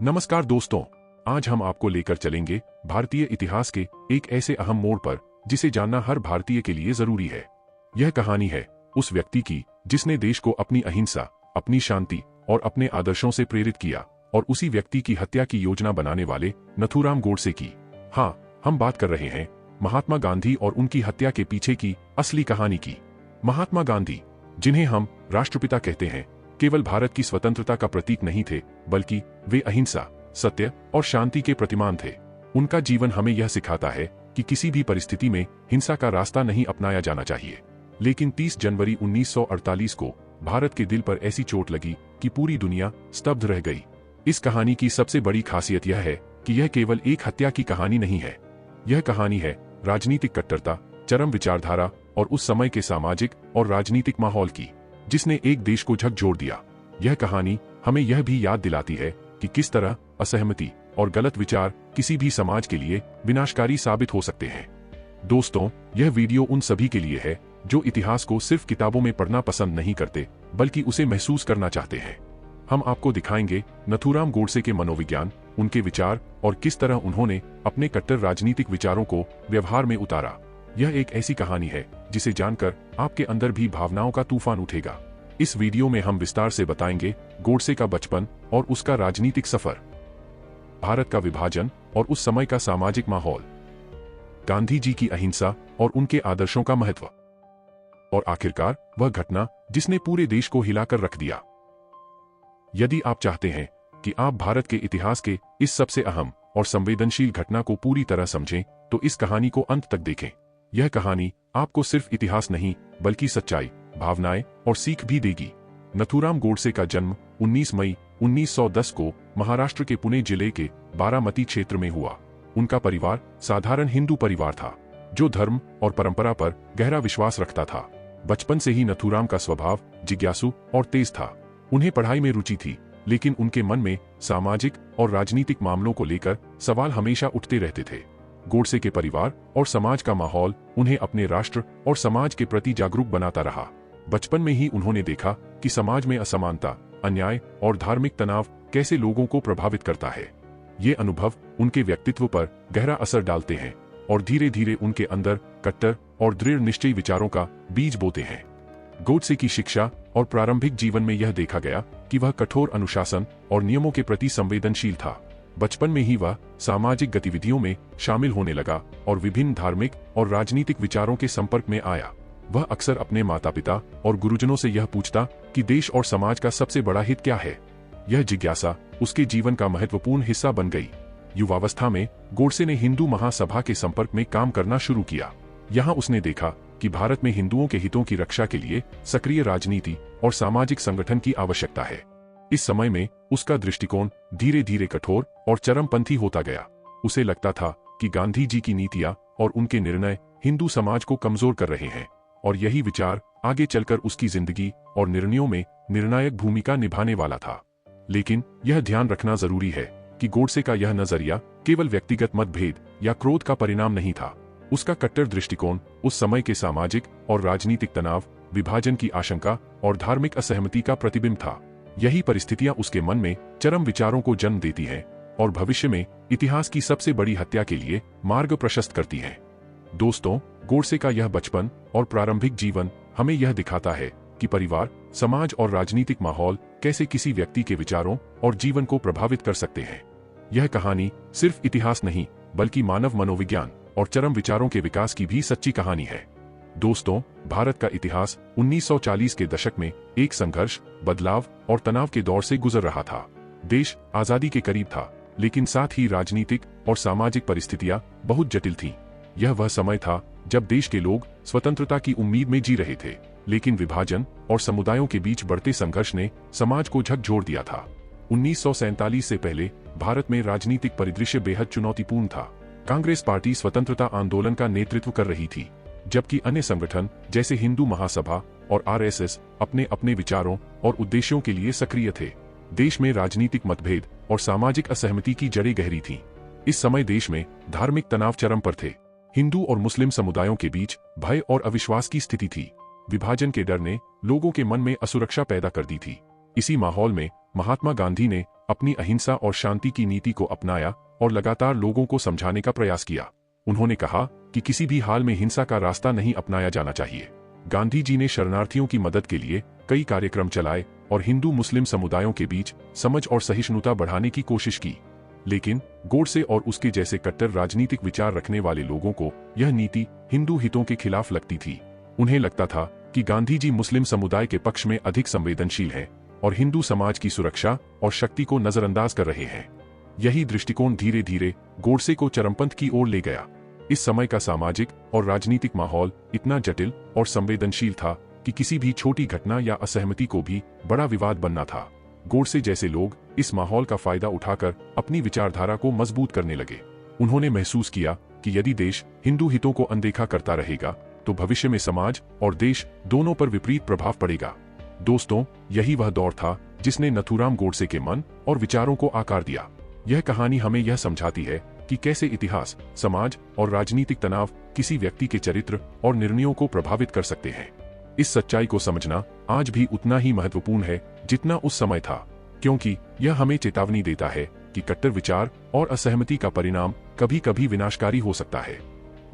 नमस्कार दोस्तों, आज हम आपको लेकर चलेंगे भारतीय इतिहास के एक ऐसे अहम मोड़ पर जिसे जानना हर भारतीय के लिए जरूरी है। यह कहानी है उस व्यक्ति की जिसने देश को अपनी अहिंसा, अपनी शांति और अपने आदर्शों से प्रेरित किया, और उसी व्यक्ति की हत्या की योजना बनाने वाले नथुराम गोडसे की। हाँ, हम बात कर रहे हैं महात्मा गांधी और उनकी हत्या के पीछे की असली कहानी की। महात्मा गांधी, जिन्हें हम राष्ट्रपिता कहते हैं, केवल भारत की स्वतंत्रता का प्रतीक नहीं थे, बल्कि वे अहिंसा, सत्य और शांति के प्रतिमान थे। उनका जीवन हमें यह सिखाता है कि किसी भी परिस्थिति में हिंसा का रास्ता नहीं अपनाया जाना चाहिए। लेकिन 30 जनवरी 1948 को भारत के दिल पर ऐसी चोट लगी कि पूरी दुनिया स्तब्ध रह गई। इस कहानी की सबसे बड़ी खासियत यह है कि यह केवल एक हत्या की कहानी नहीं है। यह कहानी है राजनीतिक कट्टरता, चरम विचारधारा और उस समय के सामाजिक और राजनीतिक माहौल की, जिसने एक देश को झकझोर दिया। यह कहानी हमें यह भी याद दिलाती है कि किस तरह असहमति और गलत विचार किसी भी समाज के लिए विनाशकारी साबित हो सकते हैं। दोस्तों, यह वीडियो उन सभी के लिए है जो इतिहास को सिर्फ किताबों में पढ़ना पसंद नहीं करते, बल्कि उसे महसूस करना चाहते हैं। हम आपको दिखाएंगे नथुराम गोडसे के मनोविज्ञान, उनके विचार और किस तरह उन्होंने अपने कट्टर राजनीतिक विचारों को व्यवहार में उतारा। यह एक ऐसी कहानी है जिसे जानकर आपके अंदर भी भावनाओं का तूफान उठेगा। इस वीडियो में हम विस्तार से बताएंगे गोडसे का बचपन और उसका राजनीतिक सफर, भारत का विभाजन और उस समय का सामाजिक माहौल, गांधी जी की अहिंसा और उनके आदर्शों का महत्व, और आखिरकार वह घटना जिसने पूरे देश को हिलाकर रख दिया। यदि आप चाहते हैं कि आप भारत के इतिहास के इस सबसे अहम और संवेदनशील घटना को पूरी तरह समझें, तो इस कहानी को अंत तक देखें। यह कहानी आपको सिर्फ इतिहास नहीं, बल्कि सच्चाई, भावनाएं और सीख भी देगी। नथुराम गोडसे का जन्म 19 मई 1910 को महाराष्ट्र के पुणे जिले के बारामती क्षेत्र में हुआ। उनका परिवार साधारण हिंदू परिवार था, जो धर्म और परंपरा पर गहरा विश्वास रखता था। बचपन से ही नथुराम का स्वभाव जिज्ञासु और तेज था। उन्हें पढ़ाई में रुचि थी, लेकिन उनके मन में सामाजिक और राजनीतिक मामलों को लेकर सवाल हमेशा उठते रहते थे। गोडसे के परिवार और समाज का माहौल उन्हें अपने राष्ट्र और समाज के प्रति जागरूक बनाता रहा। बचपन में ही उन्होंने देखा कि समाज में असमानता, अन्याय और धार्मिक तनाव कैसे लोगों को प्रभावित करता है। ये अनुभव उनके व्यक्तित्व पर गहरा असर डालते हैं और धीरे धीरे उनके अंदर कट्टर और दृढ़ निश्चयी विचारों का बीज बोते हैं। गोडसे की शिक्षा और प्रारंभिक जीवन में यह देखा गया कि वह कठोर अनुशासन और नियमों के प्रति संवेदनशील था। बचपन में ही वह सामाजिक गतिविधियों में शामिल होने लगा और विभिन्न धार्मिक और राजनीतिक विचारों के संपर्क में आया। वह अक्सर अपने माता पिता और गुरुजनों से यह पूछता कि देश और समाज का सबसे बड़ा हित क्या है। यह जिज्ञासा उसके जीवन का महत्वपूर्ण हिस्सा बन गई। युवावस्था में गोडसे ने हिंदू महासभा के संपर्क में काम करना शुरू किया। यहाँ उसने देखा कि भारत में हिंदुओं के हितों की रक्षा के लिए सक्रिय राजनीति और सामाजिक संगठन की आवश्यकता है। इस समय में उसका दृष्टिकोण धीरे धीरे कठोर और चरमपंथी होता गया। उसे लगता था कि गांधी जी की नीतियां और उनके निर्णय हिंदू समाज को कमजोर कर रहे हैं, और यही विचार आगे चलकर उसकी जिंदगी और निर्णयों में निर्णायक भूमिका निभाने वाला था। लेकिन यह ध्यान रखना जरूरी है कि गोडसे का यह नजरिया केवल व्यक्तिगत मतभेद या क्रोध का परिणाम नहीं था। उसका कट्टर दृष्टिकोण उस समय के सामाजिक और राजनीतिक तनाव, विभाजन की आशंका और धार्मिक असहमति का प्रतिबिंब था। यही परिस्थितियां उसके मन में चरम विचारों को जन्म देती हैं और भविष्य में इतिहास की सबसे बड़ी हत्या के लिए मार्ग प्रशस्त करती हैं। दोस्तों, गोडसे का यह बचपन और प्रारंभिक जीवन हमें यह दिखाता है कि परिवार, समाज और राजनीतिक माहौल कैसे किसी व्यक्ति के विचारों और जीवन को प्रभावित कर सकते हैं। यह कहानी सिर्फ इतिहास नहीं, बल्कि मानव मनोविज्ञान और चरम विचारों के विकास की भी सच्ची कहानी है। दोस्तों, भारत का इतिहास 1940 के दशक में एक संघर्ष, बदलाव और तनाव के दौर से गुजर रहा था। देश आजादी के करीब था, लेकिन साथ ही राजनीतिक और सामाजिक परिस्थितियां बहुत जटिल थीं। यह वह समय था जब देश के लोग स्वतंत्रता की उम्मीद में जी रहे थे, लेकिन विभाजन और समुदायों के बीच बढ़ते संघर्ष ने समाज को झकझोर दिया था। 1947 से पहले भारत में राजनीतिक परिदृश्य बेहद चुनौतीपूर्ण था। कांग्रेस पार्टी स्वतंत्रता आंदोलन का नेतृत्व कर रही थी, जबकि अन्य संगठन जैसे हिंदू महासभा और आरएसएस अपने अपने विचारों और उद्देश्यों के लिए सक्रिय थे। देश में राजनीतिक मतभेद और सामाजिक असहमति की जड़ें गहरी थीं। इस समय देश में धार्मिक तनाव चरम पर थे। हिंदू और मुस्लिम समुदायों के बीच भय और अविश्वास की स्थिति थी। विभाजन के डर ने लोगों के मन में असुरक्षा पैदा कर दी थी। इसी माहौल में महात्मा गांधी ने अपनी अहिंसा और शांति की नीति को अपनाया और लगातार लोगों को समझाने का प्रयास किया। उन्होंने कहा कि किसी भी हाल में हिंसा का रास्ता नहीं अपनाया जाना चाहिए। गांधी जी ने शरणार्थियों की मदद के लिए कई कार्यक्रम चलाए और हिंदू मुस्लिम समुदायों के बीच समझ और सहिष्णुता बढ़ाने की कोशिश की। लेकिन गोडसे और उसके जैसे कट्टर राजनीतिक विचार रखने वाले लोगों को यह नीति हिंदू हितों के खिलाफ लगती थी। उन्हें लगता था कि गांधी जी मुस्लिम समुदाय के पक्ष में अधिक संवेदनशील हैं और हिंदू समाज की सुरक्षा और शक्ति को नजरअंदाज कर रहे हैं। यही दृष्टिकोण धीरे धीरे गोडसे को चरमपंथ की ओर ले गया। इस समय का सामाजिक और राजनीतिक माहौल इतना जटिल और संवेदनशील था कि किसी भी छोटी घटना या असहमति को भी बड़ा विवाद बनना था। गोडसे जैसे लोग इस माहौल का फायदा उठाकर अपनी विचारधारा को मजबूत करने लगे। उन्होंने महसूस किया कि यदि देश हिंदू हितों को अनदेखा करता रहेगा तो भविष्य में समाज और देश दोनों पर विपरीत प्रभाव पड़ेगा। दोस्तों, यही वह दौर था जिसने नथुराम गोडसे के मन और विचारों को आकार दिया। यह कहानी हमें यह समझाती है कि कैसे इतिहास, समाज और राजनीतिक तनाव किसी व्यक्ति के चरित्र और निर्णयों को प्रभावित कर सकते हैं। इस सच्चाई को समझना आज भी उतना ही महत्वपूर्ण है जितना उस समय था, क्योंकि यह हमें चेतावनी देता है कि कट्टर विचार और असहमति का परिणाम कभी कभी विनाशकारी हो सकता है।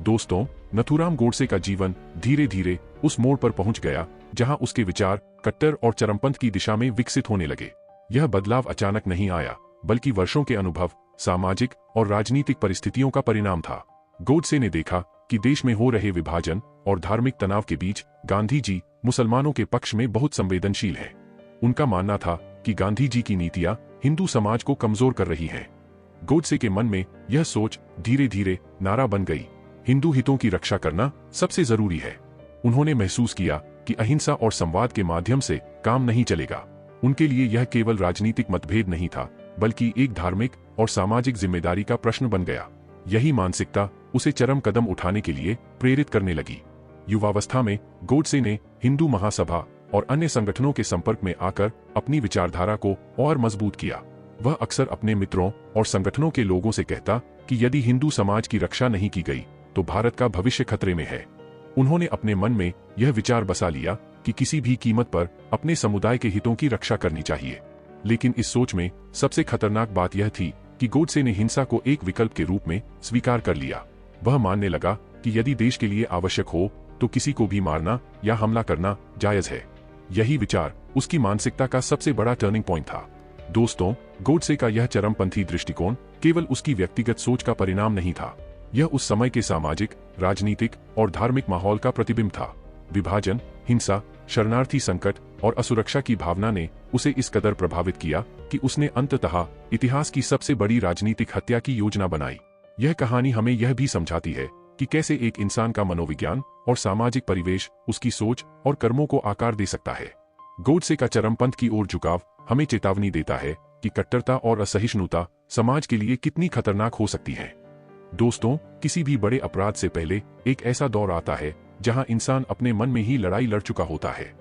दोस्तों, नथुराम गोडसे का जीवन धीरे धीरे उस मोड़ पर पहुंच गया जहां उसके विचार कट्टर और चरमपंथ की दिशा में विकसित होने लगे। यह बदलाव अचानक नहीं आया, बल्कि वर्षों के अनुभव, सामाजिक और राजनीतिक परिस्थितियों का परिणाम था। गोडसे ने देखा कि देश में हो रहे विभाजन और धार्मिक तनाव के बीच गांधी जी मुसलमानों के पक्ष में बहुत संवेदनशील हैं। उनका मानना था कि गांधी जी की नीतियां हिंदू समाज को कमजोर कर रही हैं। गोडसे के मन में यह सोच धीरे धीरे नारा बन गई, हिंदू हितों की रक्षा करना सबसे जरूरी है। उन्होंने महसूस किया कि अहिंसा और संवाद के माध्यम से काम नहीं चलेगा। उनके लिए यह केवल राजनीतिक मतभेद नहीं था, बल्कि एक धार्मिक और सामाजिक जिम्मेदारी का प्रश्न बन गया। यही मानसिकता उसे चरम कदम उठाने के लिए प्रेरित करने लगी। युवावस्था में गोडसे ने हिंदू महासभा और अन्य संगठनों के संपर्क में आकर अपनी विचारधारा को और मजबूत किया। वह अक्सर अपने मित्रों और संगठनों के लोगों से कहता कि यदि हिंदू समाज की रक्षा नहीं की गई तो भारत का भविष्य खतरे में है। उन्होंने अपने मन में यह विचार बसा लिया कि किसी भी कीमत पर अपने समुदाय के हितों की रक्षा करनी चाहिए। लेकिन इस सोच में सबसे खतरनाक बात यह थी कि गोडसे ने हिंसा को एक विकल्प के रूप में स्वीकार कर लिया। वह मानने लगा कि यदि देश के लिए आवश्यक हो तो किसी को भी मारना या हमला करना जायज है। यही विचार उसकी मानसिकता का सबसे बड़ा टर्निंग पॉइंट था। दोस्तों, गोडसे का यह चरमपंथी दृष्टिकोण केवल उसकी व्यक्तिगत सोच का परिणाम नहीं था, यह उस समय के सामाजिक, राजनीतिक और धार्मिक माहौल का प्रतिबिंब था। विभाजन, हिंसा, शरणार्थी संकट और असुरक्षा की भावना ने उसे इस कदर प्रभावित किया कि उसने अंततः इतिहास की सबसे बड़ी राजनीतिक हत्या की योजना बनाई। यह कहानी हमें यह भी समझाती है कि कैसे एक इंसान का मनोविज्ञान और सामाजिक परिवेश उसकी सोच और कर्मों को आकार दे सकता है। गोडसे का चरमपंथ की ओर झुकाव हमें चेतावनी देता है कि कट्टरता और असहिष्णुता समाज के लिए कितनी खतरनाक हो सकती है। दोस्तों, किसी भी बड़े अपराध से पहले एक ऐसा दौर आता है जहां इंसान अपने मन में ही लड़ाई लड़ चुका होता है।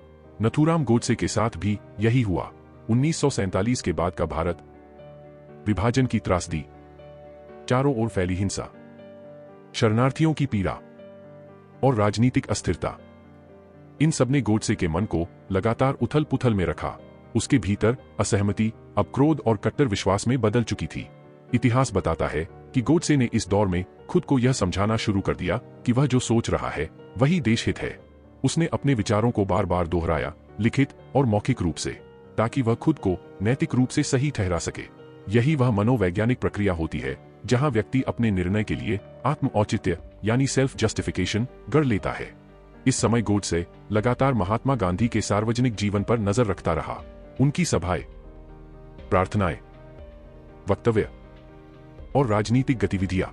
नथुराम गोडसे के साथ भी यही हुआ। 1947 के बाद का भारत, विभाजन की त्रासदी, चारों ओर फैली हिंसा, शरणार्थियों की पीड़ा और राजनीतिक अस्थिरता, इन सबने गोडसे के मन को लगातार उथल पुथल में रखा। उसके भीतर असहमति अब क्रोध और कट्टर विश्वास में बदल चुकी थी। इतिहास बताता है कि गोडसे ने इस दौर में खुद को यह समझाना शुरू कर दिया कि वह जो सोच रहा है वही देश हित है। उसने अपने विचारों को बार बार दोहराया, लिखित और मौखिक रूप से, ताकि वह खुद को नैतिक रूप से सही ठहरा सके। यही वह मनोवैज्ञानिक प्रक्रिया होती है जहां व्यक्ति अपने निर्णय के लिए आत्म औचित्य यानी सेल्फ जस्टिफिकेशन गढ़ लेता है। इस समय गोडसे लगातार महात्मा गांधी के सार्वजनिक जीवन पर नजर रखता रहा। उनकी सभाएं, प्रार्थनाएं, वक्तव्य और राजनीतिक गतिविधियां,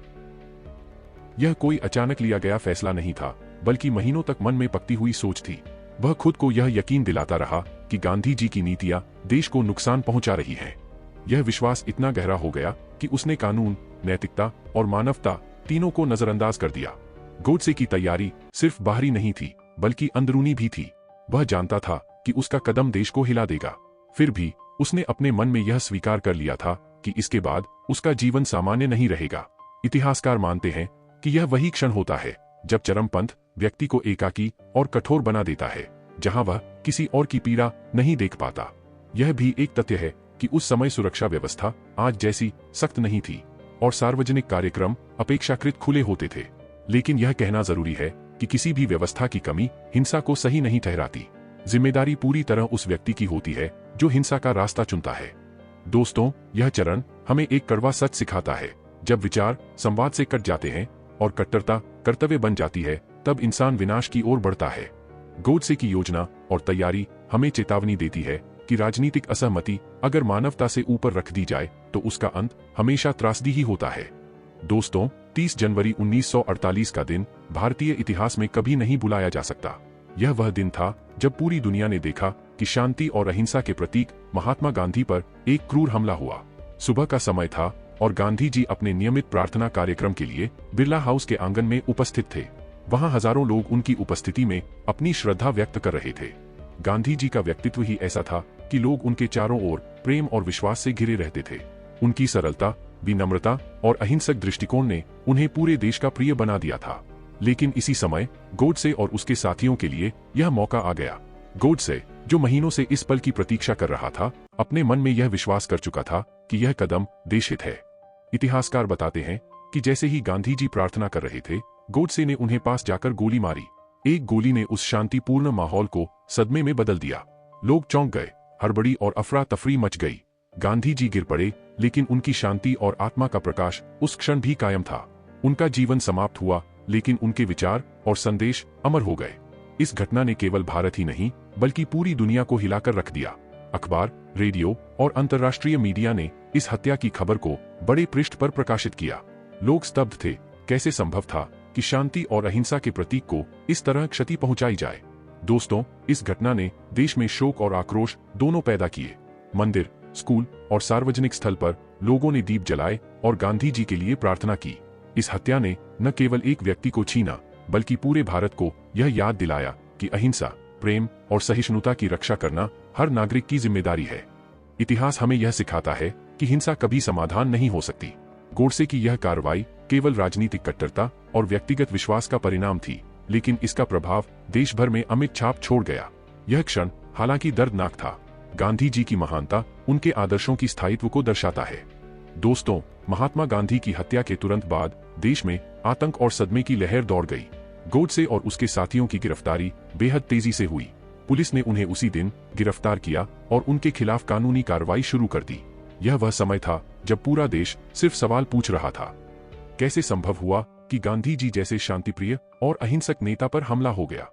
यह कोई अचानक लिया गया फैसला नहीं था, बल्कि महीनों तक मन में पकती हुई सोच थी। वह खुद को यह यकीन दिलाता रहा कि गांधी जी की नीतियां देश को नुकसान पहुंचा रही हैं। यह विश्वास इतना गहरा हो गया कि उसने कानून, नैतिकता और मानवता तीनों को नजरअंदाज कर दिया। गोडसे की तैयारी सिर्फ बाहरी नहीं थी, बल्कि अंदरूनी भी थी। वह जानता था कि उसका कदम देश को हिला देगा। फिर भी उसने अपने मन में यह स्वीकार कर लिया था कि इसके बाद उसका जीवन सामान्य नहीं रहेगा। इतिहासकार मानते हैं कि यह वही क्षण होता है जब चरमपंथ व्यक्ति को एकाकी और कठोर बना देता है, जहां वह किसी और की पीड़ा नहीं देख पाता। यह भी एक तथ्य है कि उस समय सुरक्षा व्यवस्था आज जैसी सख्त नहीं थी और सार्वजनिक कार्यक्रम अपेक्षाकृत खुले होते थे। लेकिन यह कहना जरूरी है कि किसी भी व्यवस्था की कमी हिंसा को सही नहीं ठहराती। जिम्मेदारी पूरी तरह उस व्यक्ति की होती है जो हिंसा का रास्ता चुनता है। दोस्तों, यह चरण हमें एक कड़वा सच सिखाता है। जब विचार संवाद से कट जाते हैं और कट्टरता कर्तव्य बन जाती है, तब इंसान विनाश की ओर बढ़ता है। गोडसे की योजना और तैयारी हमें चेतावनी देती है कि राजनीतिक असहमति अगर मानवता से ऊपर रख दी जाए तो उसका अंत हमेशा त्रासदी ही होता है। दोस्तों, 30 जनवरी 1948 का दिन भारतीय इतिहास में कभी नहीं भुलाया जा सकता। यह वह दिन था जब पूरी दुनिया ने देखा कि शांति और अहिंसा के प्रतीक महात्मा गांधी पर एक क्रूर हमला हुआ। सुबह का समय था और गांधी जी अपने नियमित प्रार्थना कार्यक्रम के लिए बिरला हाउस के आंगन में उपस्थित थे। वहां हजारों लोग उनकी उपस्थिति में अपनी श्रद्धा व्यक्त कर रहे थे। गांधी जी का व्यक्तित्व ही ऐसा था कि लोग उनके चारों ओर प्रेम और विश्वास से घिरे रहते थे। उनकी सरलता, विनम्रता और अहिंसक दृष्टिकोण ने उन्हें पूरे देश का प्रिय बना दिया था। लेकिन इसी समय गोडसे और उसके साथियों के लिए यह मौका आ गया। गोडसे, जो महीनों से इस पल की प्रतीक्षा कर रहा था, अपने मन में यह विश्वास कर चुका था कि यह कदम देशहित है। इतिहासकार बताते हैं कि जैसे ही गांधी जी प्रार्थना कर रहे थे, गोडसे ने उन्हें पास जाकर गोली मारी। एक गोली ने उस शांतिपूर्ण माहौल को सदमे में बदल दिया। लोग चौंक गए, हड़बड़ी और अफरा तफरी मच गई। गांधी जी गिर पड़े, लेकिन उनकी शांति और आत्मा का प्रकाश उस क्षण भी कायम था। उनका जीवन समाप्त हुआ, लेकिन उनके विचार और संदेश अमर हो गए। इस घटना ने केवल भारत ही नहीं बल्कि पूरी दुनिया को हिलाकर रख दिया। अखबार, रेडियो और अंतर्राष्ट्रीय मीडिया ने इस हत्या की खबर को बड़े पृष्ठ पर प्रकाशित किया। लोग स्तब्ध थे। कैसे संभव था कि शांति और अहिंसा के प्रतीक को इस तरह क्षति पहुंचाई जाए? दोस्तों, इस घटना ने देश में शोक और आक्रोश दोनों पैदा किए। मंदिर, स्कूल और सार्वजनिक स्थल पर लोगों ने दीप जलाए और गांधी जी के लिए प्रार्थना की। इस हत्या ने न केवल एक व्यक्ति को छीना, बल्कि पूरे भारत को यह याद दिलाया कि अहिंसा, प्रेम और सहिष्णुता की रक्षा करना हर नागरिक की जिम्मेदारी है। इतिहास हमें यह सिखाता है कि हिंसा कभी समाधान नहीं हो सकती। गोडसे की यह कार्रवाई केवल राजनीतिक कट्टरता और व्यक्तिगत विश्वास का परिणाम थी, लेकिन इसका प्रभाव देश भर में अमिट छाप छोड़ गया। यह क्षण हालांकि दर्दनाक था, गांधी जी की महानता उनके आदर्शों की स्थायित्व को दर्शाता है। दोस्तों, महात्मा गांधी की हत्या के तुरंत बाद देश में आतंक और सदमे की लहर दौड़ गई। गोडसे और उसके साथियों की गिरफ्तारी बेहद तेजी से हुई। पुलिस ने उन्हें उसी दिन गिरफ्तार किया और उनके खिलाफ कानूनी कार्रवाई शुरू कर दी। यह वह समय था जब पूरा देश सिर्फ सवाल पूछ रहा था, कैसे संभव हुआ कि गांधी जी जैसे शांतिप्रिय और अहिंसक नेता पर हमला हो गया?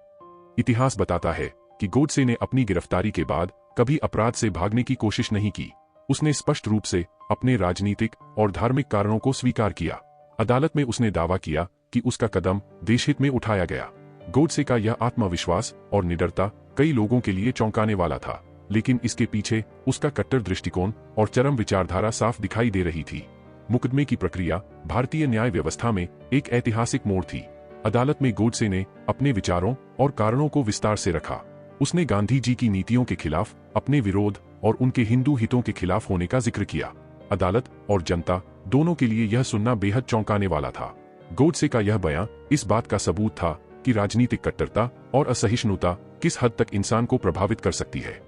इतिहास बताता है कि गोडसे ने अपनी गिरफ्तारी के बाद कभी अपराध से भागने की कोशिश नहीं की। उसने स्पष्ट रूप से अपने राजनीतिक और धार्मिक कारणों को स्वीकार किया। अदालत में उसने दावा किया कि उसका कदम देशहित में उठाया गया। गोडसे का यह आत्मविश्वास और निडरता कई लोगों के लिए चौंकाने वाला था, लेकिन इसके पीछे उसका कट्टर दृष्टिकोण और चरम विचारधारा साफ दिखाई दे रही थी। मुकदमे की प्रक्रिया भारतीय न्याय व्यवस्था में एक ऐतिहासिक मोड़ थी। अदालत में गोडसे ने अपने विचारों और कारणों को विस्तार से रखा। उसने गांधी जी की नीतियों के खिलाफ अपने विरोध और उनके हिंदू हितों के खिलाफ होने का जिक्र किया। अदालत और जनता दोनों के लिए यह सुनना बेहद चौंकाने वाला था। गोडसे का यह बयान इस बात का सबूत था कि राजनीतिक कट्टरता और असहिष्णुता किस हद तक इंसान को प्रभावित कर सकती है।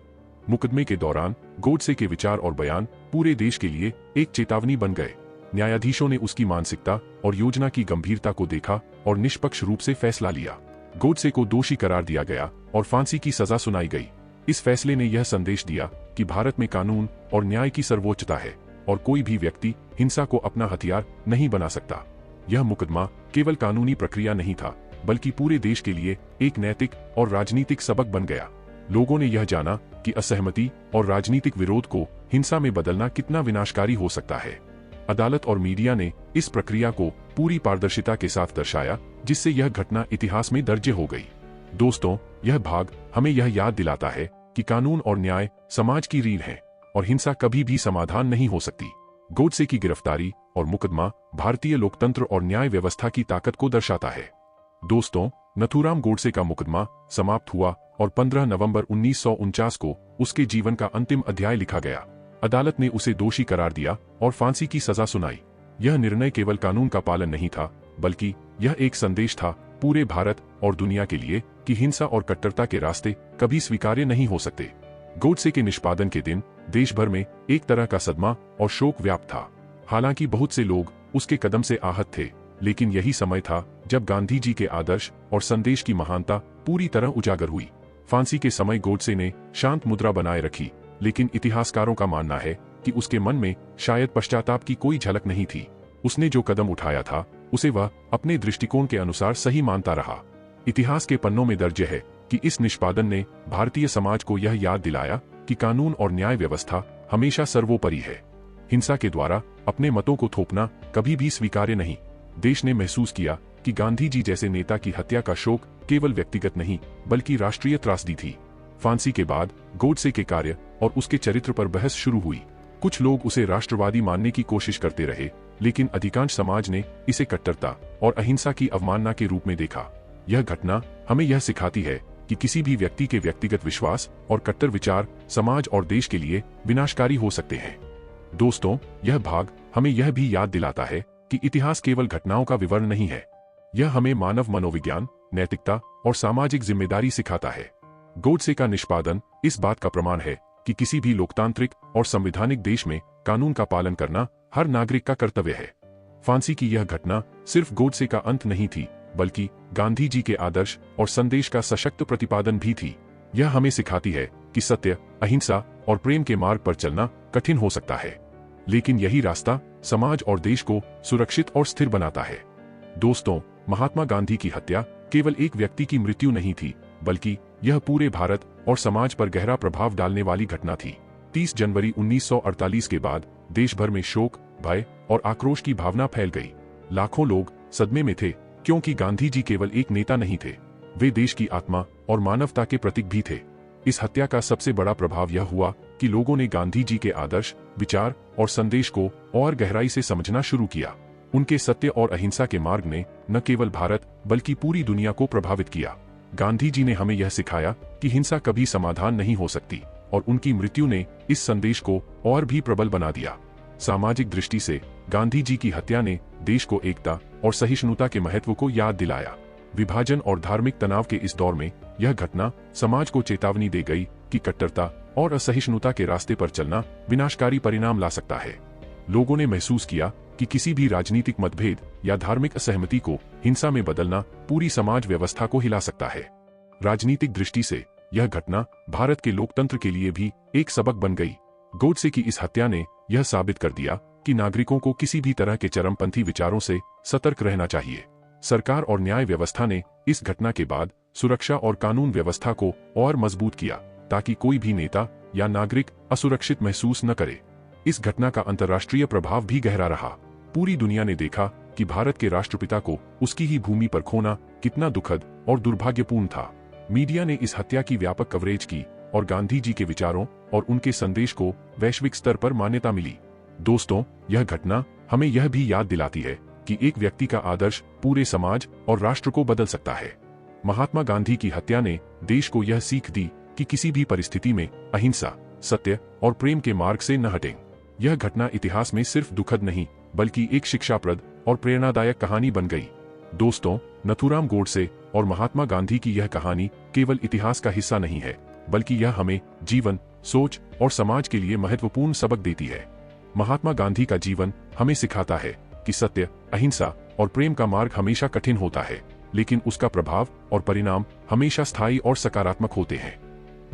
मुकदमे के दौरान गोडसे के विचार और बयान पूरे देश के लिए एक चेतावनी बन गए। न्यायाधीशों ने उसकी मानसिकता और योजना की गंभीरता को देखा और निष्पक्ष रूप से फैसला लिया। गोडसे को दोषी करार दिया गया और फांसी की सजा सुनाई गई। इस फैसले ने यह संदेश दिया कि भारत में कानून और न्याय की सर्वोच्चता है और कोई भी व्यक्ति हिंसा को अपना हथियार नहीं बना सकता। यह मुकदमा केवल कानूनी प्रक्रिया नहीं था, बल्कि पूरे देश के लिए एक नैतिक और राजनीतिक सबक बन गया। लोगों ने यह जाना कि असहमति और राजनीतिक विरोध को हिंसा में बदलना कितना विनाशकारी हो सकता है। अदालत और मीडिया ने इस प्रक्रिया को पूरी पारदर्शिता के साथ दर्शाया, जिससे यह घटना इतिहास में दर्ज हो गई। दोस्तों, यह भाग हमें यह याद दिलाता है कि कानून और न्याय समाज की रीढ़ है और हिंसा कभी भी समाधान नहीं हो सकती। गोडसे की गिरफ्तारी और मुकदमा भारतीय लोकतंत्र और न्याय व्यवस्था की ताकत को दर्शाता है। दोस्तों, नथुराम गोडसे का मुकदमा समाप्त हुआ और 15 नवंबर 1949 को उसके जीवन का अंतिम अध्याय लिखा गया। अदालत ने उसे दोषी करार दिया और फांसी की सजा सुनाई। यह निर्णय केवल कानून का पालन नहीं था, बल्कि यह एक संदेश था पूरे भारत और दुनिया के लिए कि हिंसा और कट्टरता के रास्ते कभी स्वीकार्य नहीं हो सकते। गोडसे के निष्पादन के दिन देश भर में एक तरह का सदमा और शोक व्याप्त था। हालांकि बहुत से लोग उसके कदम से आहत थे, लेकिन यही समय था जब गांधी जी के आदर्श और संदेश की महानता पूरी तरह उजागर हुई। फांसी के समय गोडसे ने शांत मुद्रा बनाए रखी, लेकिन इतिहासकारों का मानना है कि उसके मन में शायद पश्चाताप की कोई झलक नहीं थी। उसने जो कदम उठाया था उसे वह अपने दृष्टिकोण के अनुसार सही मानता रहा। इतिहास के पन्नों में दर्ज है कि इस निष्पादन ने भारतीय समाज को यह याद दिलाया कि कानून और न्याय व्यवस्था हमेशा सर्वोपरि है। हिंसा के द्वारा अपने मतों को थोपना कभी भी स्वीकार्य नहीं। देश ने महसूस किया कि गांधी जी जैसे नेता की हत्या का शोक केवल व्यक्तिगत नहीं बल्कि राष्ट्रीय त्रासदी थी। फांसी के बाद गोडसे के कार्य और उसके चरित्र पर बहस शुरू हुई। कुछ लोग उसे राष्ट्रवादी मानने की कोशिश करते रहे, लेकिन अधिकांश समाज ने इसे कट्टरता और अहिंसा की अवमानना के रूप में देखा। यह घटना हमें यह सिखाती है कि किसी भी व्यक्ति के व्यक्तिगत विश्वास और कट्टर विचार समाज और देश के लिए विनाशकारी हो सकते हैं। दोस्तों, यह भाग हमें यह भी याद दिलाता है कि इतिहास केवल घटनाओं का विवरण नहीं है। यह हमें मानव मनोविज्ञान, नैतिकता और सामाजिक जिम्मेदारी सिखाता है। गोडसे का निष्पादन इस बात का प्रमाण है कि किसी भी लोकतांत्रिक और संवैधानिक देश में कानून का पालन करना हर नागरिक का कर्तव्य है। फांसी की यह घटना सिर्फ गोडसे का अंत नहीं थी, बल्कि गांधी जी के आदर्श और संदेश का सशक्त प्रतिपादन भी थी। यह हमें सिखाती है कि सत्य, अहिंसा और प्रेम के मार्ग पर चलना कठिन हो सकता है, लेकिन यही रास्ता समाज और देश को सुरक्षित और स्थिर बनाता है। दोस्तों, महात्मा गांधी की हत्या केवल एक व्यक्ति की मृत्यु नहीं थी, बल्कि यह पूरे भारत और समाज पर गहरा प्रभाव डालने वाली घटना थी। 30 जनवरी 1948 के बाद देश भर में शोक, भय और आक्रोश की भावना फैल गई। लाखों लोग सदमे में थे, क्योंकि गांधी जी केवल एक नेता नहीं थे, वे देश की आत्मा और मानवता के प्रतीक भी थे। इस हत्या का सबसे बड़ा प्रभाव यह हुआ कि लोगों ने गांधी जी के आदर्श, विचार और संदेश को और गहराई से समझना शुरू किया। उनके सत्य और अहिंसा के मार्ग ने न केवल भारत बल्कि पूरी दुनिया को प्रभावित किया। गांधी जी ने हमें यह सिखाया कि हिंसा कभी समाधान नहीं हो सकती, और उनकी मृत्यु ने इस संदेश को और भी प्रबल बना दिया। सामाजिक दृष्टि से गांधी जी की हत्या ने देश को एकता और सहिष्णुता के महत्व को याद दिलाया। विभाजन और धार्मिक तनाव के इस दौर में यह घटना समाज को चेतावनी दे गई कि कट्टरता और असहिष्णुता के रास्ते पर चलना विनाशकारी परिणाम ला सकता है। लोगों ने महसूस किया कि किसी भी राजनीतिक मतभेद या धार्मिक असहमति को हिंसा में बदलना पूरी समाज व्यवस्था को हिला सकता है। राजनीतिक दृष्टि से यह घटना भारत के लोकतंत्र के लिए भी एक सबक बन गई। गोडसे की इस हत्या ने यह साबित कर दिया कि नागरिकों को किसी भी तरह के चरमपंथी विचारों से सतर्क रहना चाहिए। सरकार और न्याय व्यवस्था ने इस घटना के बाद सुरक्षा और कानून व्यवस्था को और मजबूत किया, ताकि कोई भी नेता या नागरिक असुरक्षित महसूस न करे। इस घटना का अंतर्राष्ट्रीय प्रभाव भी गहरा रहा। पूरी दुनिया ने देखा कि भारत के राष्ट्रपिता को उसकी ही भूमि पर खोना कितना दुखद और दुर्भाग्यपूर्ण था। मीडिया ने इस हत्या की व्यापक कवरेज की और गांधी जी के विचारों और उनके संदेश को वैश्विक स्तर पर मान्यता मिली। दोस्तों, यह घटना हमें यह भी याद दिलाती है कि एक व्यक्ति का आदर्श पूरे समाज और राष्ट्र को बदल सकता है। महात्मा गांधी की हत्या ने देश को यह सीख दी कि किसी भी परिस्थिति में अहिंसा, सत्य और प्रेम के मार्ग से न हटें। यह घटना इतिहास में सिर्फ दुखद नहीं बल्कि एक शिक्षाप्रद और प्रेरणादायक कहानी बन गई। दोस्तों, नथुराम गोडसे और महात्मा गांधी की यह कहानी केवल इतिहास का हिस्सा नहीं है, बल्कि यह हमें जीवन, सोच और समाज के लिए महत्वपूर्ण सबक देती है। महात्मा गांधी का जीवन हमें सिखाता है कि सत्य, अहिंसा और प्रेम का मार्ग हमेशा कठिन होता है, लेकिन उसका प्रभाव और परिणाम हमेशा स्थायी और सकारात्मक होते हैं।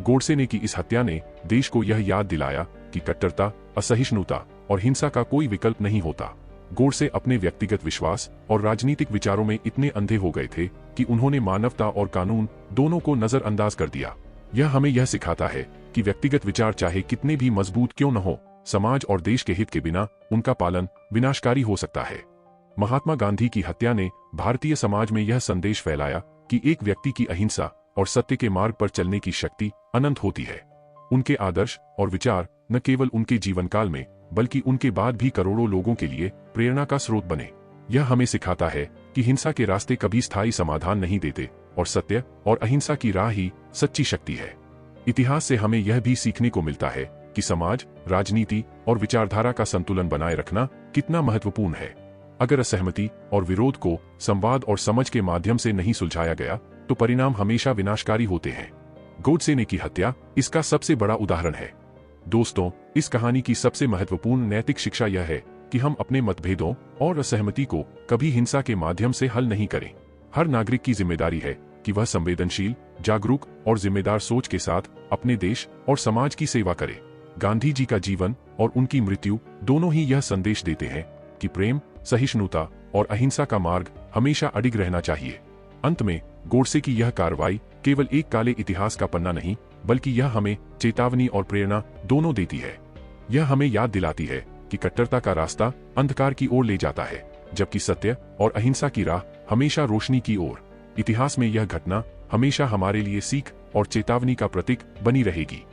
गोडसे ने की इस हत्या ने देश को यह याद दिलाया कि कट्टरता, असहिष्णुता और हिंसा का कोई विकल्प नहीं होता। गोडसे अपने व्यक्तिगत विश्वास और राजनीतिक विचारों में इतने अंधे हो गए थे कि उन्होंने मानवता और कानून दोनों को नजरअंदाज कर दिया। यह हमें यह सिखाता है कि व्यक्तिगत विचार चाहे कितने भी मजबूत क्यों न हो, समाज और देश के हित के बिना उनका पालन विनाशकारी हो सकता है। महात्मा गांधी की हत्या ने भारतीय समाज में यह संदेश फैलाया कि एक व्यक्ति की अहिंसा और सत्य के मार्ग पर चलने की शक्ति अनंत होती है। उनके आदर्श और विचार न केवल उनके जीवन काल में बल्कि उनके बाद भी करोड़ों लोगों के लिए प्रेरणा का स्रोत बने। यह हमें सिखाता है कि हिंसा के रास्ते कभी स्थायी समाधान नहीं देते और सत्य और अहिंसा की राह ही सच्ची शक्ति है। इतिहास से हमें यह भी सीखने को मिलता है कि समाज, राजनीति और विचारधारा का संतुलन बनाए रखना कितना महत्वपूर्ण है। अगर असहमति और विरोध को संवाद और समझ के माध्यम से नहीं सुलझाया गया तो परिणाम हमेशा विनाशकारी होते हैं। गोडसे ने की हत्या इसका सबसे बड़ा उदाहरण है। दोस्तों, इस कहानी की सबसे महत्वपूर्ण नैतिक शिक्षा यह है कि हम अपने मतभेदों और असहमति को कभी हिंसा के माध्यम से हल नहीं करें। हर नागरिक की जिम्मेदारी है कि वह संवेदनशील, जागरूक और जिम्मेदार सोच के साथ अपने देश और समाज की सेवा करे। गांधी जी का जीवन और उनकी मृत्यु दोनों ही यह संदेश देते हैं कि प्रेम, सहिष्णुता और अहिंसा का मार्ग हमेशा अडिग रहना चाहिए। अंत में गोडसे की यह कार्रवाई केवल एक काले इतिहास का पन्ना नहीं, बल्कि यह हमें चेतावनी और प्रेरणा दोनों देती है। यह हमें याद दिलाती है कि कट्टरता का रास्ता अंधकार की ओर ले जाता है, जबकि सत्य और अहिंसा की राह हमेशा रोशनी की ओर। इतिहास में यह घटना हमेशा हमारे लिए सीख और चेतावनी का प्रतीक बनी रहेगी।